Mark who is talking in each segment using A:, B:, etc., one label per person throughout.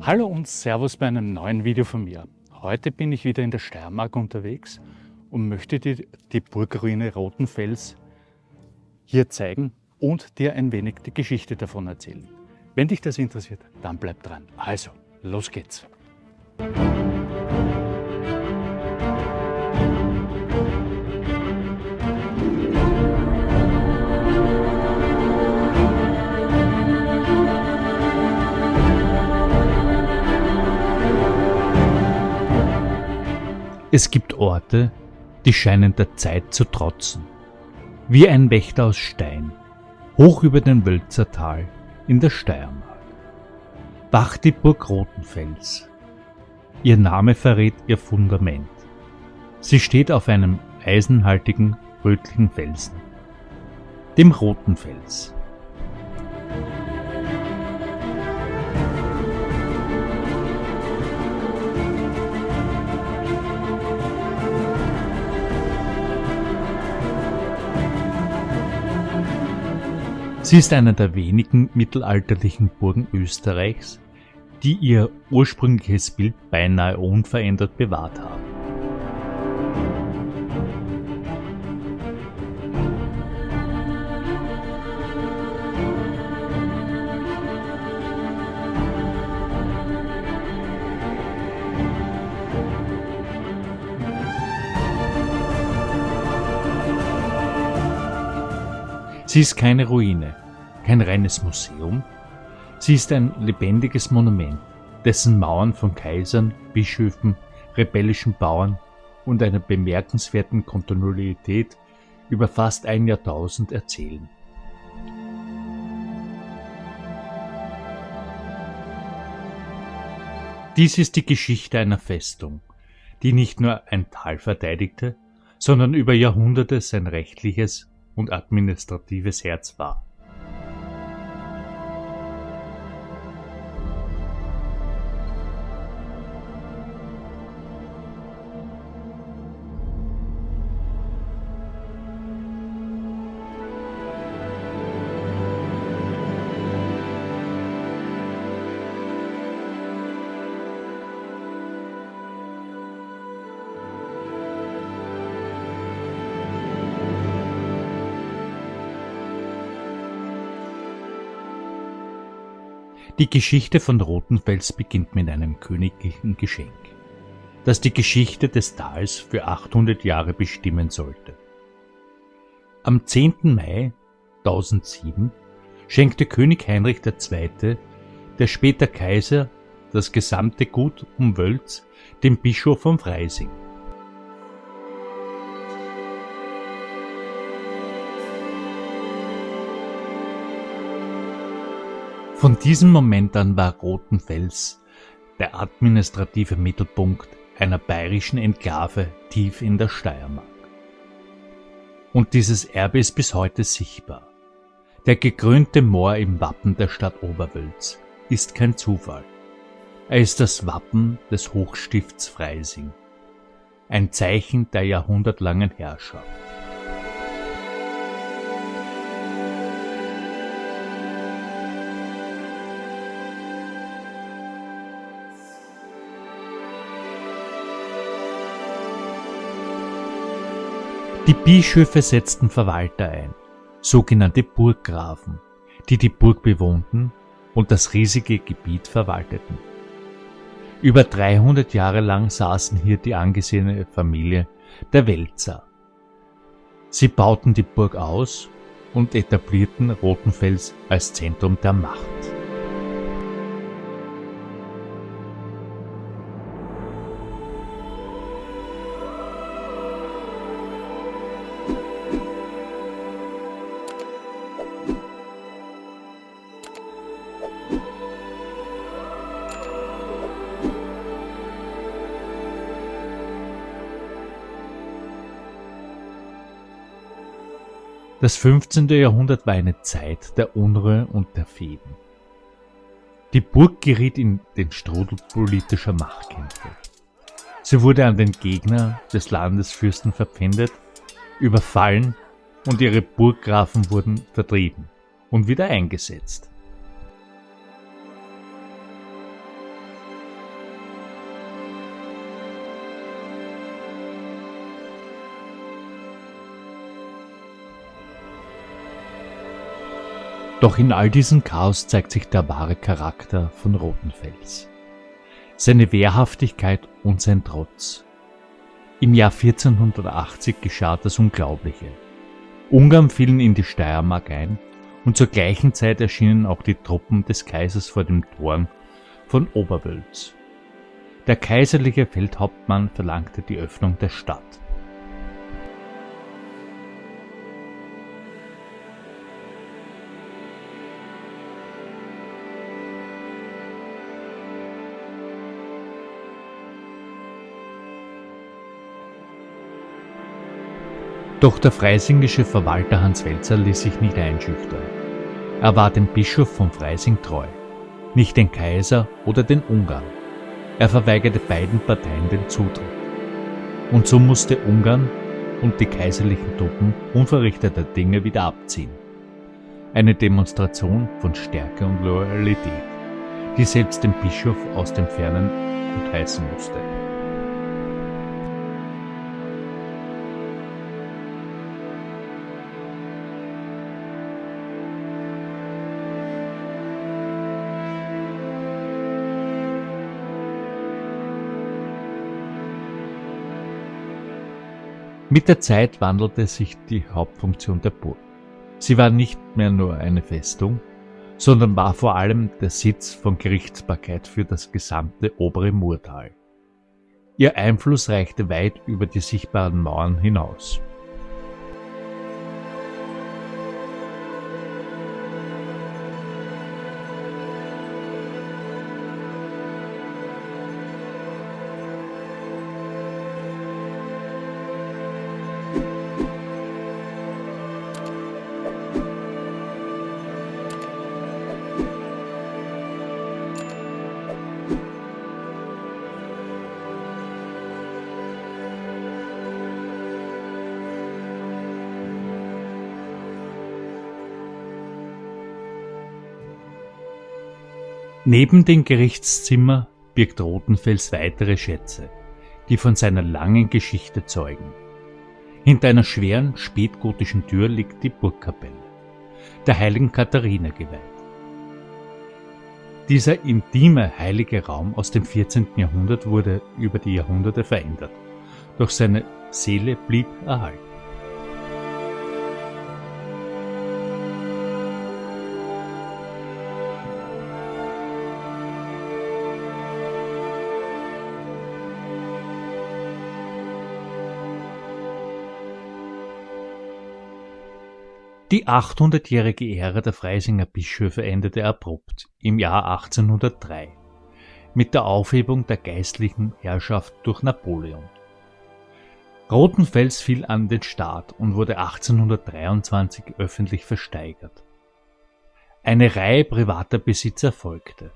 A: Hallo und Servus bei einem neuen Video von mir. Heute bin ich wieder in der Steiermark unterwegs und möchte dir die Burgruine Rothenfels hier zeigen und dir ein wenig die Geschichte davon erzählen. Wenn dich das interessiert, dann bleib dran. Also, los geht's! Es gibt Orte, die scheinen der Zeit zu trotzen. Wie ein Wächter aus Stein, hoch über dem Wölzer Tal in der Steiermark. Wacht die Burg Rothenfels. Ihr Name verrät ihr Fundament. Sie steht auf einem eisenhaltigen, rötlichen Felsen, dem Rothenfels. Sie ist eine der wenigen mittelalterlichen Burgen Österreichs, die ihr ursprüngliches Bild beinahe unverändert bewahrt haben. Sie ist keine Ruine, kein reines Museum. Sie ist ein lebendiges Monument, dessen Mauern von Kaisern, Bischöfen, rebellischen Bauern und einer bemerkenswerten Kontinuität über fast ein Jahrtausend erzählen. Dies ist die Geschichte einer Festung, die nicht nur ein Tal verteidigte, sondern über Jahrhunderte sein rechtliches und administratives Herz war. Die Geschichte von Rothenfels beginnt mit einem königlichen Geschenk, das die Geschichte des Tals für 800 Jahre bestimmen sollte. Am 10. Mai 1007 schenkte König Heinrich II., der später Kaiser, das gesamte Gut um Wölz dem Bischof von Freising. Von diesem Moment an war Rothenfels der administrative Mittelpunkt einer bayerischen Enklave tief in der Steiermark. Und dieses Erbe ist bis heute sichtbar. Der gekrönte Mohr im Wappen der Stadt Oberwölz ist kein Zufall. Er ist das Wappen des Hochstifts Freising, ein Zeichen der jahrhundertlangen Herrschaft. Die Bischöfe setzten Verwalter ein, sogenannte Burggrafen, die die Burg bewohnten und das riesige Gebiet verwalteten. Über 300 Jahre lang saßen hier die angesehene Familie der Welzer. Sie bauten die Burg aus und etablierten Rothenfels als Zentrum der Macht. Das 15. Jahrhundert war eine Zeit der Unruhe und der Fehden. Die Burg geriet in den Strudel politischer Machtkämpfe. Sie wurde an den Gegner des Landesfürsten verpfändet, überfallen und ihre Burggrafen wurden vertrieben und wieder eingesetzt. Doch in all diesem Chaos zeigt sich der wahre Charakter von Rothenfels. Seine Wehrhaftigkeit und sein Trotz. Im Jahr 1480 geschah das Unglaubliche. Ungarn fielen in die Steiermark ein und zur gleichen Zeit erschienen auch die Truppen des Kaisers vor den Toren von Oberwölz. Der kaiserliche Feldhauptmann verlangte die Öffnung der Stadt. Doch der freisingische Verwalter Hans Welser ließ sich nicht einschüchtern. Er war dem Bischof von Freising treu, nicht den Kaiser oder den Ungarn. Er verweigerte beiden Parteien den Zutritt. Und so musste Ungarn und die kaiserlichen Truppen unverrichteter Dinge wieder abziehen. Eine Demonstration von Stärke und Loyalität, die selbst den Bischof aus dem Fernen gutheißen musste. Mit der Zeit wandelte sich die Hauptfunktion der Burg. Sie war nicht mehr nur eine Festung, sondern war vor allem der Sitz von Gerichtsbarkeit für das gesamte obere Murtal. Ihr Einfluss reichte weit über die sichtbaren Mauern hinaus. Neben dem Gerichtszimmer birgt Rothenfels weitere Schätze, die von seiner langen Geschichte zeugen. Hinter einer schweren spätgotischen Tür liegt die Burgkapelle, der heiligen Katharina geweiht. Dieser intime heilige Raum aus dem 14. Jahrhundert wurde über die Jahrhunderte verändert, doch seine Seele blieb erhalten. Die 800-jährige Ära der Freisinger Bischöfe endete abrupt im Jahr 1803 mit der Aufhebung der geistlichen Herrschaft durch Napoleon. Rothenfels fiel an den Staat und wurde 1823 öffentlich versteigert. Eine Reihe privater Besitzer folgte.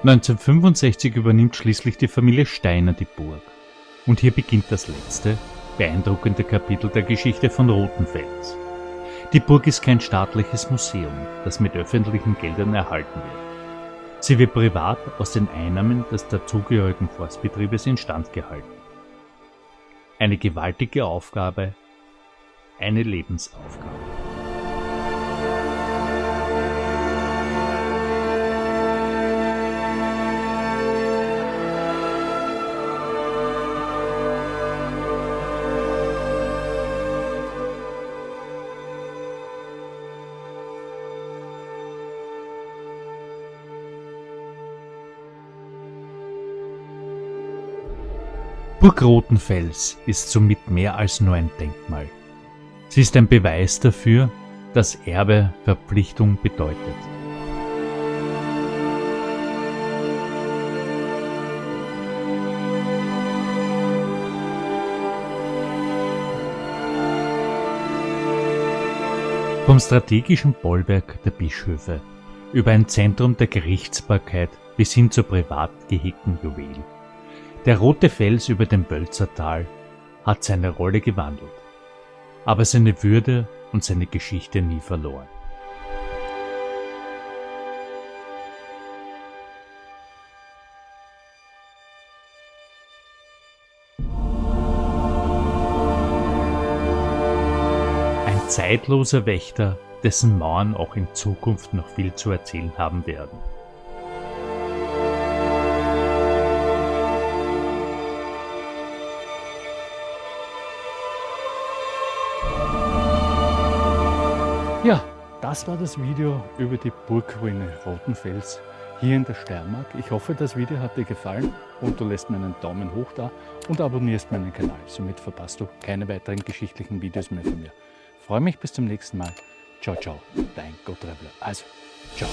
A: (1965) übernimmt schließlich die Familie Steiner die Burg. Und hier beginnt das letzte, beeindruckende Kapitel der Geschichte von Rothenfels. Die Burg ist kein staatliches Museum, das mit öffentlichen Geldern erhalten wird. Sie wird privat aus den Einnahmen des dazugehörigen Forstbetriebes instand gehalten. Eine gewaltige Aufgabe, eine Lebensaufgabe. Burg Rothenfels ist somit mehr als nur ein Denkmal. Sie ist ein Beweis dafür, dass Erbe Verpflichtung bedeutet. Vom strategischen Bollwerk der Bischöfe über ein Zentrum der Gerichtsbarkeit bis hin zur privat gehegten Juwel. Der rote Fels über dem Wölzertal hat seine Rolle gewandelt, aber seine Würde und seine Geschichte nie verloren. zeitloser Wächter, dessen Mauern auch in Zukunft noch viel zu erzählen haben werden. Ja, das war das Video über die Burgruine Rothenfels hier in der Steiermark. Ich hoffe, das Video hat dir gefallen und du lässt mir einen Daumen hoch da und abonnierst meinen Kanal. Somit verpasst du keine weiteren geschichtlichen Videos mehr von mir. Ich freue mich bis zum nächsten Mal. Ciao, ciao, dein Gottraveler. Also, ciao.